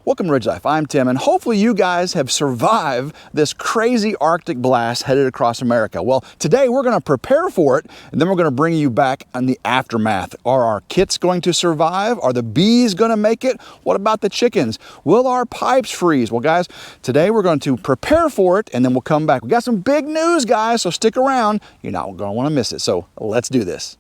Welcome to RidgeLife. I'm Tim, and hopefully you guys have survived this crazy Arctic blast headed across America. Well, today we're going to prepare for it, and then we're going to bring you back on the aftermath. Are our kits going to survive? Are the bees going to make it? What about the chickens? Will our pipes freeze? Well, guys, today we're going to prepare for it, and then we'll come back. We got some big news, guys, so stick around. You're not going to want to miss it, so let's do this.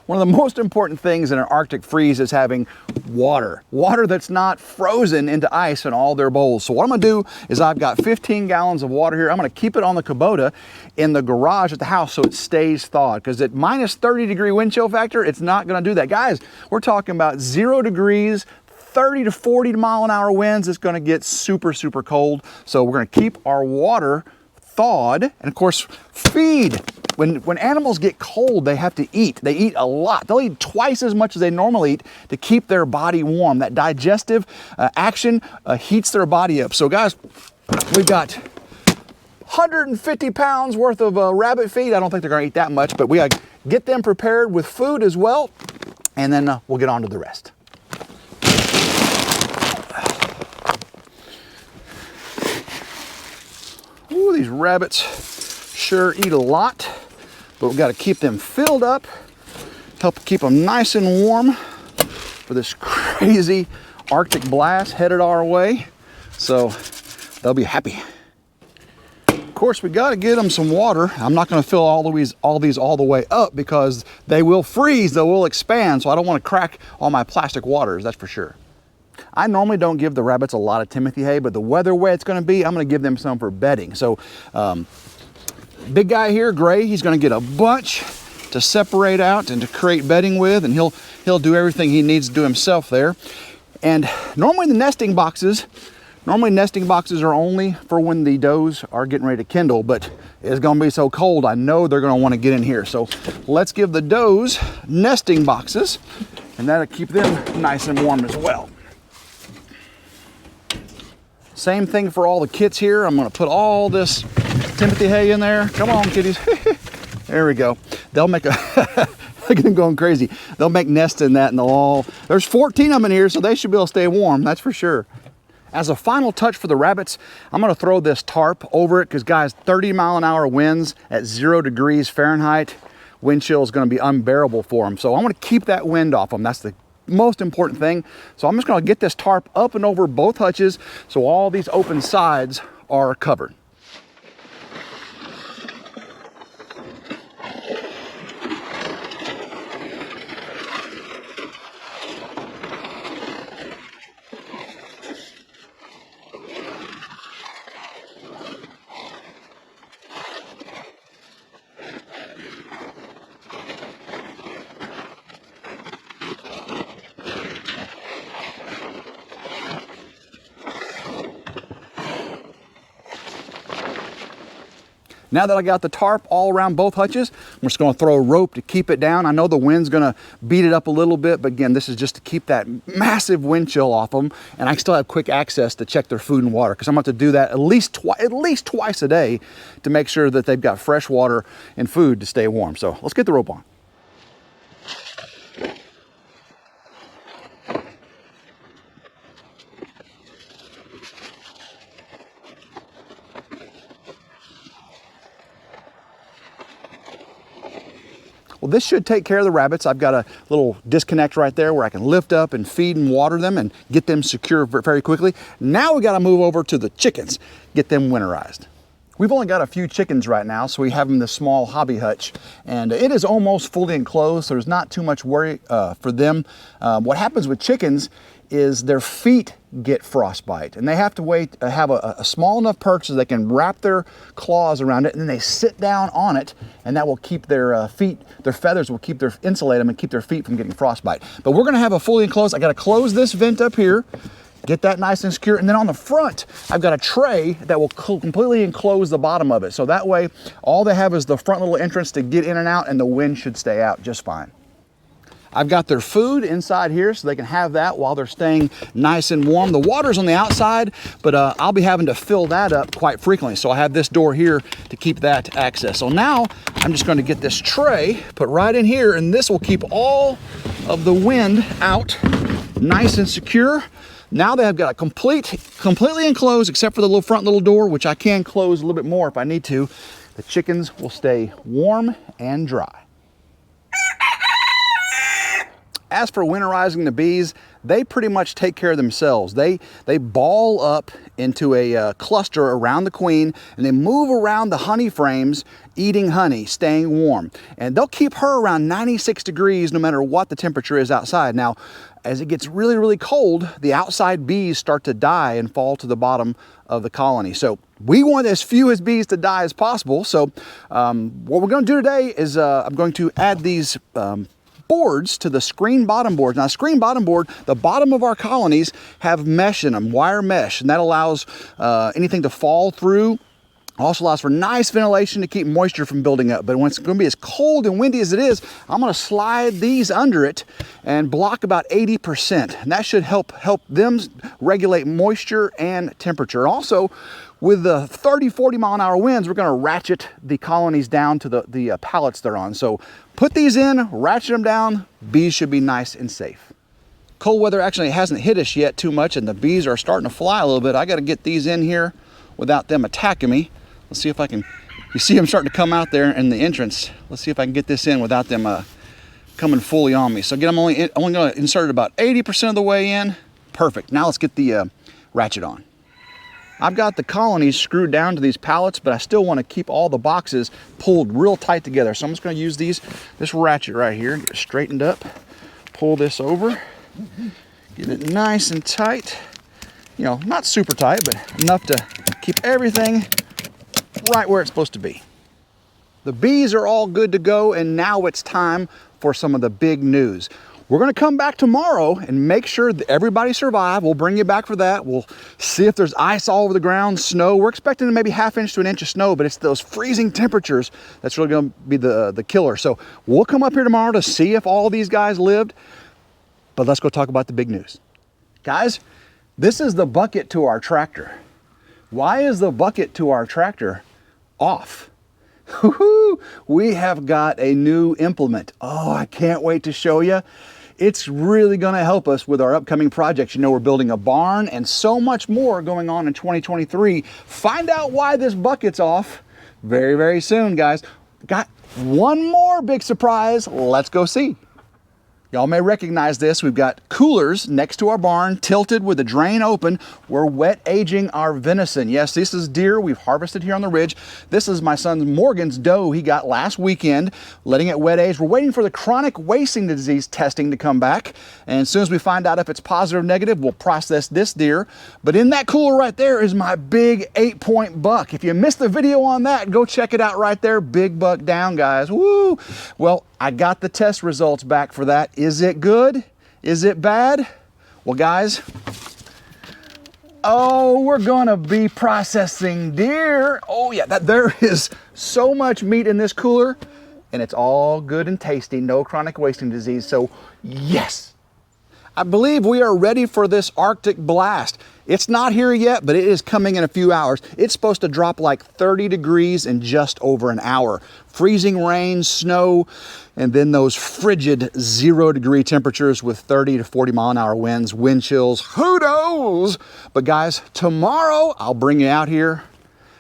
One of the most important things in an Arctic freeze is having water. Water that's not frozen into ice in all their bowls. So what I'm gonna do is I've got 15 gallons of water here. I'm gonna keep it on the Kubota in the garage at the house so it stays thawed, because at minus 30-degree wind chill factor, it's not gonna do that. Guys, we're talking about 0 degrees, 30 to 40 mile an hour winds. It's gonna get super, super cold. So we're gonna keep our water thawed, and of course, feed. When animals get cold, they have to eat. They eat a lot. They'll eat twice as much as they normally eat to keep their body warm. That digestive action heats their body up. So guys, we've got 150 pounds worth of rabbit feed. I don't think they're gonna eat that much, but we gotta get them prepared with food as well, and then we'll get on to the rest. Ooh, these rabbits sure eat a lot, but we've got to keep them filled up, help keep them nice and warm for this crazy Arctic blast headed our way. So they'll be happy. Of course, we got to get them some water. I'm not going to fill all these all the way up because they will freeze, they will expand. So I don't want to crack all my plastic waters, that's for sure. I normally don't give the rabbits a lot of Timothy hay, but the weather way it's going to be, I'm going to give them some for bedding. So big guy here, Gray, he's going to get a bunch to separate out and to create bedding with, and he'll do everything he needs to do himself there. And normally nesting boxes are only for when the does are getting ready to kindle, but it's going to be so cold, I know they're going to want to get in here. So let's give the does nesting boxes, and that'll keep them nice and warm as well. Same thing for all the kits here. I'm going to put all this Timothy hay in there. Come on, kitties. There we go. They'll make a, look at them going crazy. They'll make nests in that, and they'll all, there's 14 of them in here, so they should be able to stay warm, that's for sure. As a final touch for the rabbits, I'm going to throw this tarp over it, because guys, 30-mile-an-hour winds at 0 degrees Fahrenheit, wind chill is going to be unbearable for them. So I want to keep that wind off them. That's the most important thing. So I'm just going to get this tarp up and over both hutches so all these open sides are covered. Now that I got the tarp all around both hutches, I'm just going to throw a rope to keep it down. I know the wind's going to beat it up a little bit, but again, this is just to keep that massive wind chill off them, and I still have quick access to check their food and water, because I'm going to have to do that at least twice a day to make sure that they've got fresh water and food to stay warm. So let's get the rope on. Well, this should take care of the rabbits. I've got a little disconnect right there where I can lift up and feed and water them and get them secure very quickly. Now we got to move over to the chickens, get them winterized. We've only got a few chickens right now, so we have them in this small hobby hutch, and it is almost fully enclosed, so there's not too much worry for them. What happens with chickens is their feet get frostbite, and they have to have a small enough perch so they can wrap their claws around it, and then they sit down on it, and that will keep their feet, their feathers will insulate them and keep their feet from getting frostbite. But we're gonna have a fully enclosed. I gotta close this vent up here, Get that nice and secure. And then on the front, I've got a tray that will completely enclose the bottom of it. So that way, all they have is the front little entrance to get in and out, and the wind should stay out just fine. I've got their food inside here so they can have that while they're staying nice and warm. The water's on the outside, but I'll be having to fill that up quite frequently. So I have this door here to keep that access. So now I'm just going to get this tray put right in here, and this will keep all of the wind out nice and secure. Now they have got a completely enclosed except for the little front little door, which I can close a little bit more if I need to. The chickens will stay warm and dry. As for winterizing the bees, they pretty much take care of themselves. They ball up into a cluster around the queen, and they move around the honey frames, eating honey, staying warm. And they'll keep her around 96 degrees no matter what the temperature is outside. Now, as it gets really, really cold, the outside bees start to die and fall to the bottom of the colony. So we want as few as bees to die as possible. So what we're going to do today is I'm going to add these boards to the screen bottom boards. Now, screen bottom board, the bottom of our colonies have mesh in them, wire mesh, and that allows anything to fall through. Also allows for nice ventilation to keep moisture from building up. But when it's going to be as cold and windy as it is, I'm going to slide these under it and block about 80%. And that should help them regulate moisture and temperature. Also, with the 30-40 mile an hour winds, we're going to ratchet the colonies down to the pallets they're on. So put these in, ratchet them down, bees should be nice and safe. Cold weather actually hasn't hit us yet too much, and the bees are starting to fly a little bit. I got to get these in here without them attacking me. Let's see if I can, you see them starting to come out there in the entrance. Let's see if I can get this in without them coming fully on me. So again, I'm only going to insert it about 80% of the way in. Perfect. Now let's get the ratchet on. I've got the colonies screwed down to these pallets, but I still want to keep all the boxes pulled real tight together. So I'm just going to use this ratchet right here, get it straightened up, pull this over, get it nice and tight. You know, not super tight, but enough to keep everything right where it's supposed to be. The bees are all good to go, and now it's time for some of the big news. We're going to come back tomorrow and make sure that everybody survived. We'll bring you back for that. We'll see if there's ice all over the ground, snow. We're expecting maybe ½ inch to 1 inch of snow, but it's those freezing temperatures that's really going to be the killer. So we'll come up here tomorrow to see if all these guys lived. But let's go talk about the big news. Guys, this is the bucket to our tractor. Why is the bucket to our tractor off? We have got a new implement. Oh, I can't wait to show you. It's really going to help us with our upcoming projects. You know, we're building a barn and so much more going on in 2023. Find out why this bucket's off very, very soon, guys. Got one more big surprise. Let's go see. Y'all may recognize this. We've got coolers next to our barn, tilted with the drain open. We're wet aging our venison. Yes, this is deer we've harvested here on the ridge. This is my son Morgan's doe he got last weekend, letting it wet age. We're waiting for the chronic wasting disease testing to come back. And as soon as we find out if it's positive or negative, we'll process this deer. But in that cooler right there is my big 8-point buck. If you missed the video on that, go check it out right there. Big buck down, guys. Woo! Well, I got the test results back for that. Is it good? Is it bad? Well, guys, oh, we're gonna be processing deer. Oh yeah, there is so much meat in this cooler, and it's all good and tasty, no chronic wasting disease, so yes. I believe we are ready for this Arctic blast. It's not here yet, but it is coming in a few hours. It's supposed to drop like 30 degrees in just over an hour. Freezing rain, snow, and then those frigid 0-degree temperatures with 30 to 40 mile an hour winds, wind chills, who knows? But guys, tomorrow I'll bring you out here,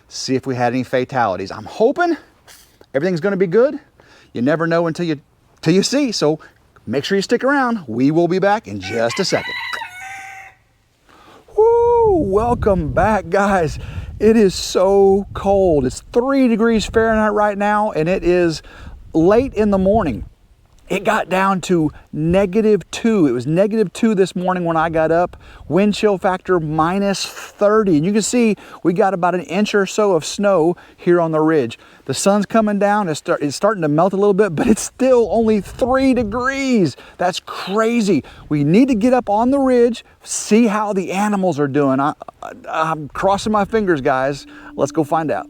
see if we had any fatalities. I'm hoping everything's gonna be good. You never know until you see, so make sure you stick around. We will be back in just a second. Woo, welcome back, guys. It is so cold. It's 3 degrees Fahrenheit right now, and it is late in the morning. It got down to -2. It was -2 this morning when I got up. Wind chill factor -30. And you can see we got about an inch or so of snow here on the ridge. The sun's coming down. It's starting to melt a little bit, but it's still only 3 degrees. That's crazy. We need to get up on the ridge, see how the animals are doing. I'm crossing my fingers, guys. Let's go find out.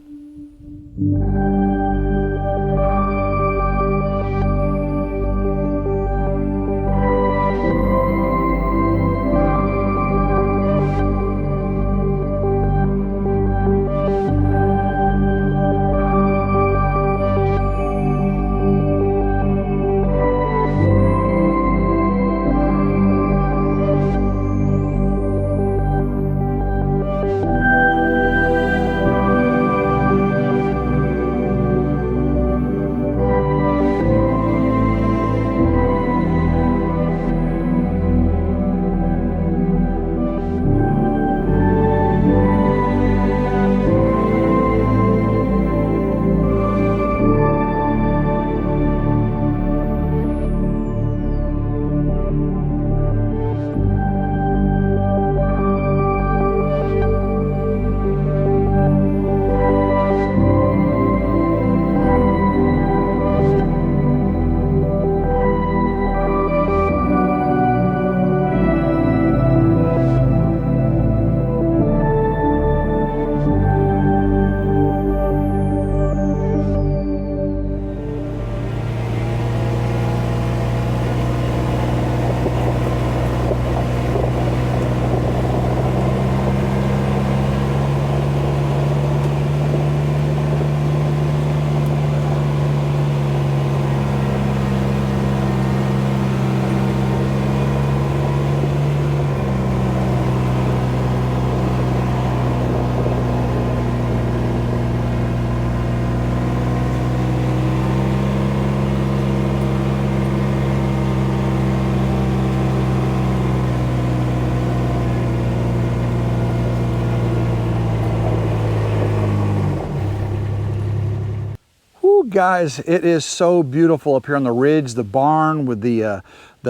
Guys, it is so beautiful up here on the ridge, the barn with the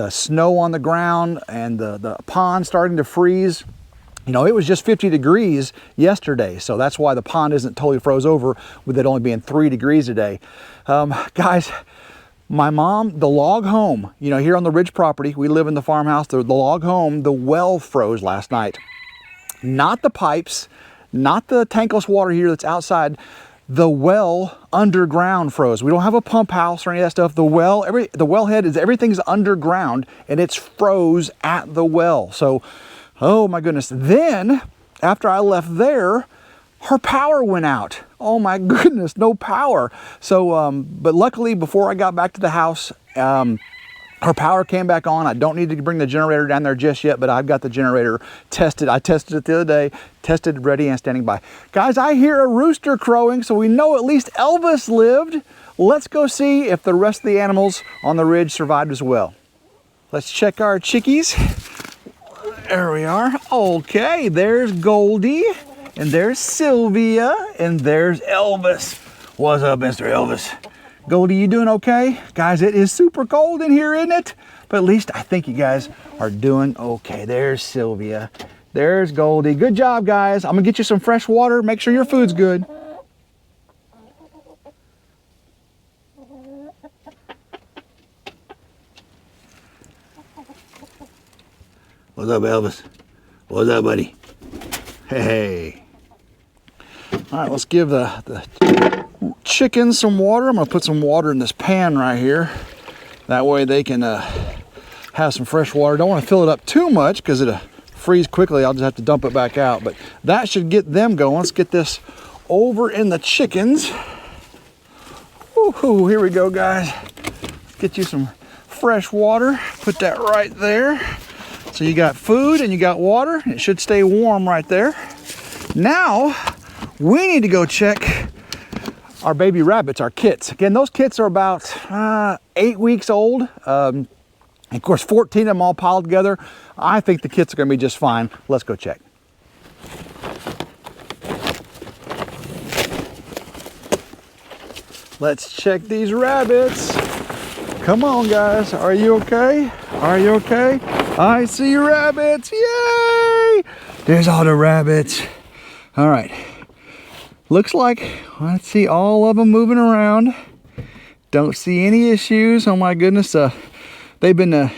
snow on the ground and the pond starting to freeze. You know, it was just 50 degrees yesterday, so that's why the pond isn't totally froze over, with it only being 3 degrees today. Guys, my mom, the log home, you know, here on the ridge property, we live in the farmhouse, the log home, the well froze last night. Not the pipes, not the tankless water here that's outside. The well underground froze. We don't have a pump house or any of that stuff. The well, the wellhead is, everything's underground, and it's froze at the well. So, oh my goodness. Then, after I left there, her power went out. Oh my goodness, no power. So, but luckily before I got back to the house, her power came back on. I don't need to bring the generator down there just yet, but I've got the generator tested. I tested it the other day, tested, ready, and standing by. Guys, I hear a rooster crowing, so we know at least Elvis lived. Let's go see if the rest of the animals on the ridge survived as well. Let's check our chickies. There we are. Okay, there's Goldie, and there's Sylvia, and there's Elvis. What's up, Mr. Elvis? Goldie, you doing okay? Guys, it is super cold in here, isn't it? But at least I think you guys are doing okay. There's Sylvia. There's Goldie. Good job, guys. I'm gonna get you some fresh water. Make sure your food's good. What's up, Elvis? What's up, buddy? Hey. All right, let's give the chickens some water. I'm gonna put some water in this pan right here. That way they can have some fresh water. Don't want to fill it up too much because it'll freeze quickly. I'll just have to dump it back out, but that should get them going. Let's get this over in the chickens. Woohoo, here we go, guys. Let's get you some fresh water. Put that right there. So you got food and you got water. It should stay warm right there. Now, we need to go check our baby rabbits, our kits. Again, those kits are about 8 weeks old. Of course, 14 of them all piled together. I think the kits are gonna be just fine. Let's go check. Let's check these rabbits. Come on, guys. Are you okay? Are you okay? I see rabbits. Yay! There's all the rabbits. All right. Looks like, let's see, all of them moving around. Don't see any issues. Oh my goodness. They've been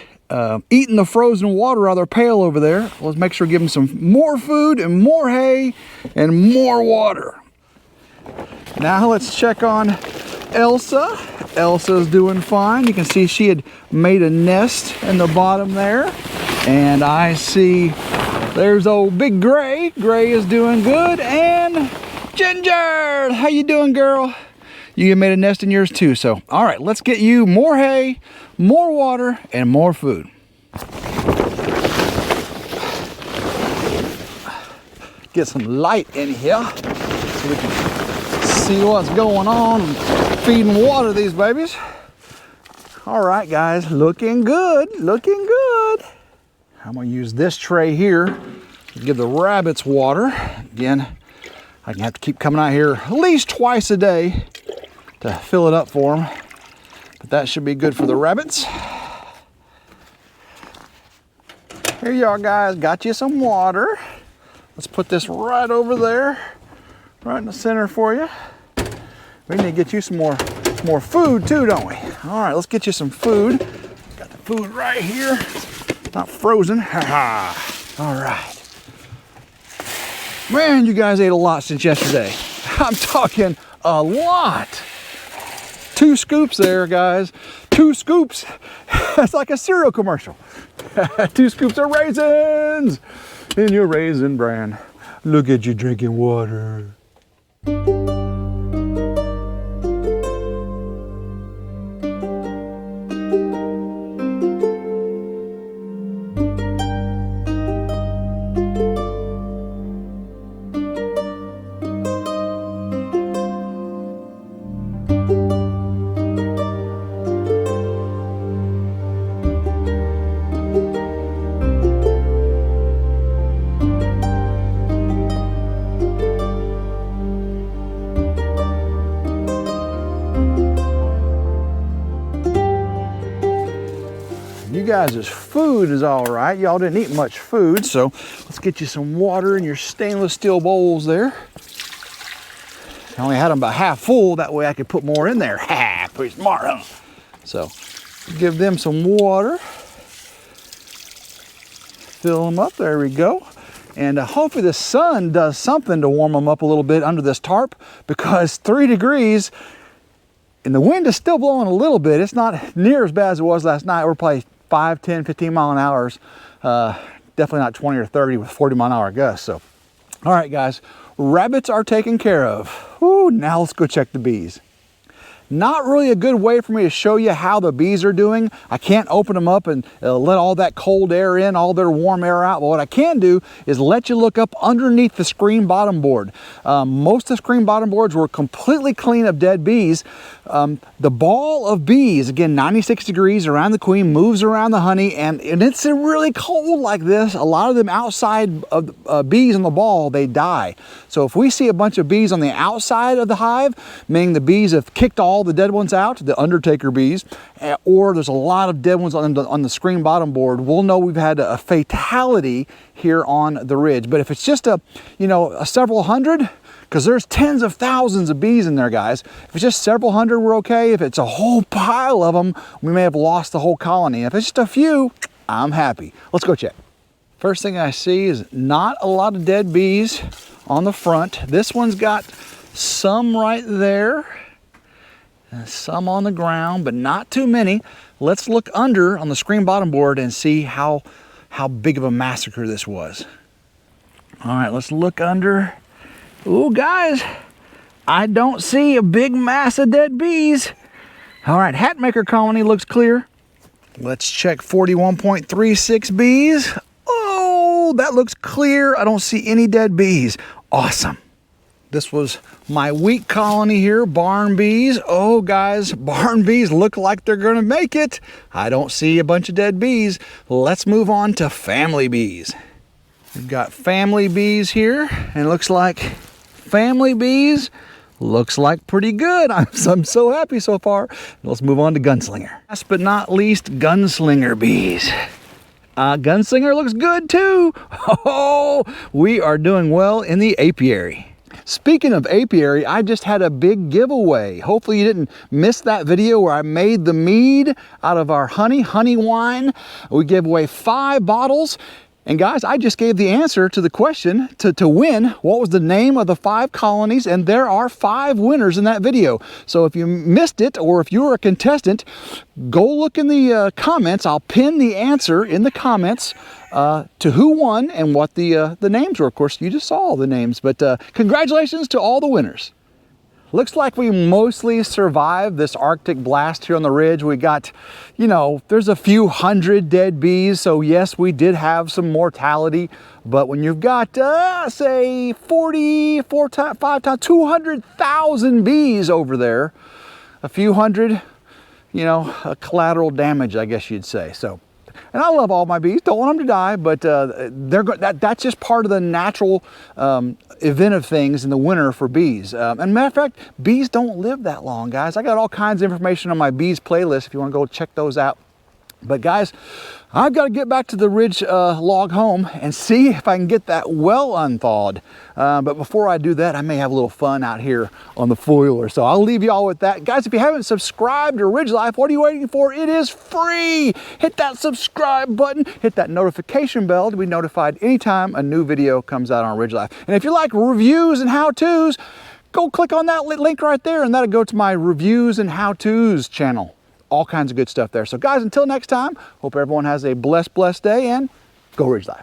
eating the frozen water out of their pail over there. Let's make sure we give them some more food and more hay and more water. Now let's check on Elsa. Elsa's doing fine. You can see she had made a nest in the bottom there. And I see there's old Big Gray. Gray is doing good. And Ginger, how you doing, girl? You made a nest in yours too. So, all right, let's get you more hay, more water, and more food. Get some light in here so we can see what's going on and feed and water these babies. All right, guys, looking good, looking good. I'm gonna use this tray here to give the rabbits water. Again, I can have to keep coming out here at least twice a day to fill it up for them, but that should be good for the rabbits. Here you are, guys, got you some water. Let's put this right over there, right in the center for you. We need to get you some more food too, don't we? All right, let's get you some food. Got the food right here, not frozen. All right. Man, you guys ate a lot since yesterday. I'm talking a lot. 2 scoops there, guys. 2 scoops. That's like a cereal commercial. 2 scoops of raisins in your Raisin Bran. Look at you drinking water. You guys' food is all right. Y'all didn't eat much food, so let's get you some water in your stainless steel bowls there. I only had them about half full, that way I could put more in there. Ha! Pretty smart, huh? So, give them some water. Fill them up, there we go. And hopefully the sun does something to warm them up a little bit under this tarp, because 3 degrees, and the wind is still blowing a little bit. It's not near as bad as it was last night. We're probably 5, 10, 15 mile an hour. Definitely not 20 or 30 with 40 mile an hour gusts. So, all right, guys, rabbits are taken care of. Woo, now let's go check the bees. Not really a good way for me to show you how the bees are doing. I can't open them up and let all that cold air in, all their warm air out. But what I can do is let you look up underneath the screen bottom board. Most of the screen bottom boards were completely clean of dead bees. The ball of bees, again, 96 degrees around the queen, moves around the honey, and it's really cold like this. A lot of them outside of bees in the ball, they die. So if we see a bunch of bees on the outside of the hive, meaning the bees have kicked all the dead ones out, the Undertaker bees, or there's a lot of dead ones on the screen bottom board, we'll know we've had a fatality here on the ridge. But if it's just a several hundred, because there's tens of thousands of bees in there, guys. If it's just several hundred, we're okay. If it's a whole pile of them, we may have lost the whole colony. If it's just a few, I'm happy. Let's go check. First thing I see is not a lot of dead bees on the front. This one's got some right there, and some on the ground, but not too many. Let's look under on the screen bottom board and see how big of a massacre this was. All right, let's look under. Ooh, guys, I don't see a big mass of dead bees. All right, Hatmaker colony looks clear. Let's check 41.36 bees. Oh, that looks clear. I don't see any dead bees. Awesome. This was my wheat colony here, barn bees. Oh, guys, barn bees look like they're gonna make it. I don't see a bunch of dead bees. Let's move on to family bees. We've got family bees here, and it looks like family bees Looks like pretty good. I'm so happy so far. Let's move on to Gunslinger. Last but not least, Gunslinger bees. Gunslinger looks good too. Oh, we are doing well in the apiary. Speaking of apiary, I just had a big giveaway. Hopefully you didn't miss that video where I made the mead out of our honey wine. We gave away 5 bottles. And guys, I just gave the answer to the question to win. What was the name of the 5 colonies? And there are 5 winners in that video. So if you missed it, or if you're a contestant, go look in the comments. I'll pin the answer in the comments to who won and what the names were. Of course, you just saw all the names, but congratulations to all the winners. Looks like we mostly survived this Arctic blast here on the ridge. We got, you know, there's a few hundred dead bees. So yes, we did have some mortality, but when you've got, say 200,000 bees over there, a few hundred, you know, collateral damage, I guess you'd say. So, and I love all my bees, don't want them to die, but that's just part of the natural event of things in the winter for bees. And matter of fact, bees don't live that long, guys. I got all kinds of information on my bees playlist if you want to go check those out. But guys, I've got to get back to the ridge log home and see if I can get that well unthawed. But before I do that, I may have a little fun out here on the foiler. So I'll leave you all with that. Guys, if you haven't subscribed to RidgeLife, what are you waiting for? It is free. Hit that subscribe button. Hit that notification bell to be notified anytime a new video comes out on RidgeLife. And if you like reviews and how-tos, go click on that link right there, and that'll go to my reviews and how-tos channel. All kinds of good stuff there. So guys, until next time, hope everyone has a blessed day, and go RidgeLife.